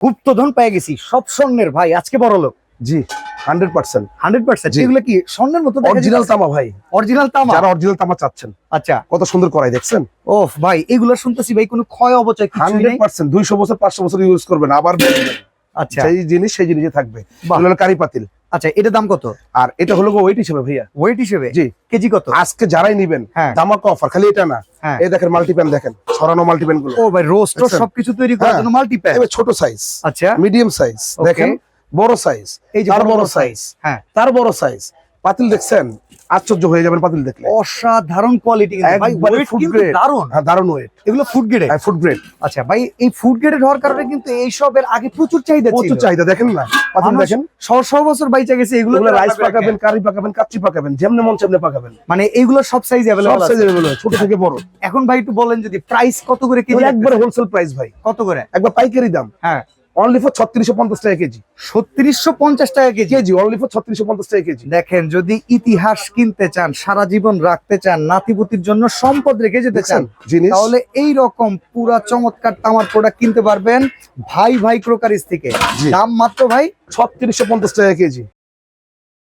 গুপ্তধন পেয়ে গেছি সব স্বর্ণের ভাই, আজকে বড় লোক। জি 100%। 100%। জি। এগুলো কি স্বর্ণের মতো? অরিজিনাল তামা ভাই, অরিজিনাল তামা। যারা অরিজিনাল তামা চাচ্ছেন। আচ্ছা, কত সুন্দর করাই দেখছেন। ওফ ভাই, এগুলো শুনতেছি ভাই কোনো ক্ষয় অবচয় কিছু নেই। 100% 200 বছর 500 বছর ইউজ করবেন আবার বলবেন। আচ্ছা, সেই জিনিস সেই জিনিসে থাকবে। বাহ। এগুলো হলো কারি পাতিল। আচ্ছা, এটার দাম কত? আর এটা হলো ওয়েট হিসেবে ভাইয়া। ওয়েট হিসেবে? জি। কেজি কত? আজকে যারাই নিবেন হ্যাঁ। ধামাকা অফার, খালি এটা না, হ্যাঁ। এই দেখেন মাল্টিপ্যান, দেখেন ছড়ানো মাল্টিপ্যান গুলো। ও ভাই, রোস্ট দেখছেন? সবকিছু তৈরি করার হ্যাঁ। জন্য মাল্টিপ্যাক। এবার ছোট সাইজ, আচ্ছা, মিডিয়াম সাইজ, Okay. দেখেন বড় সাইজ, এই যে তার বড় বড় বড় সাইজ, হ্যাঁ, তার বড় সাইজ। পাতিল দেখছেন, আশ্চর্য হয়ে যাবেন পাতিল দেখলে। অসাধারণ কোয়ালিটি কিন্তু ভাই, একবারে ওয়েট ফুড কিন্তু গ্রেড। দারুণ। হ্যাঁ, দারুণ ওয়েট। এগুলো ফুড গ্রেড। হ্যাঁ, ফুড গ্রেড। আচ্ছা ভাই, এই ফুড গ্রেডের হওয়ার কারণে কিন্তু এই সবের আগে প্রচুর চাহিদা ছিল। প্রচুর চাহিদা, দেখেন না পাতিল দেখেন। শো বছর বাইচা গেছে এগুলো। এগুলো রাইস পাকাবেন, কারি পাকাবেন, কাচ্চি পাকাবেন, যেমনে মন চাইলে পাকাবেন। মানে এগুলো সব সাইজ সব अवेलेबल আছে। সাইজের এগুলো, ছোট থেকে বড়। এখন ভাই একটু বলেন যদি প্রাইস কত করে কেজি? এগুলো একবারে হোলসেল প্রাইস ভাই, কত করে? একবার পাইকারি দাম। হ্যাঁ, অনলি ফর 3650 টাকা কেজি। 3650 টাকা কেজি। কেজি অনলি ফর 3650 টাকা কেজি। দেখেন, যদি ইতিহাস কিনতে চান, সারা জীবন রাখতে চান, নাতিপুতির জন্য সম্পদ রেখে যেতে চান, দেখছেন জিনিস, তাহলে এই রকম পুরা চমৎকার তামার প্রোডাক্ট কিনতে পারবেন ভাই ক্রোকারিজ থেকে। জি। দাম মাত্র ভাই 3650 টাকা কেজি।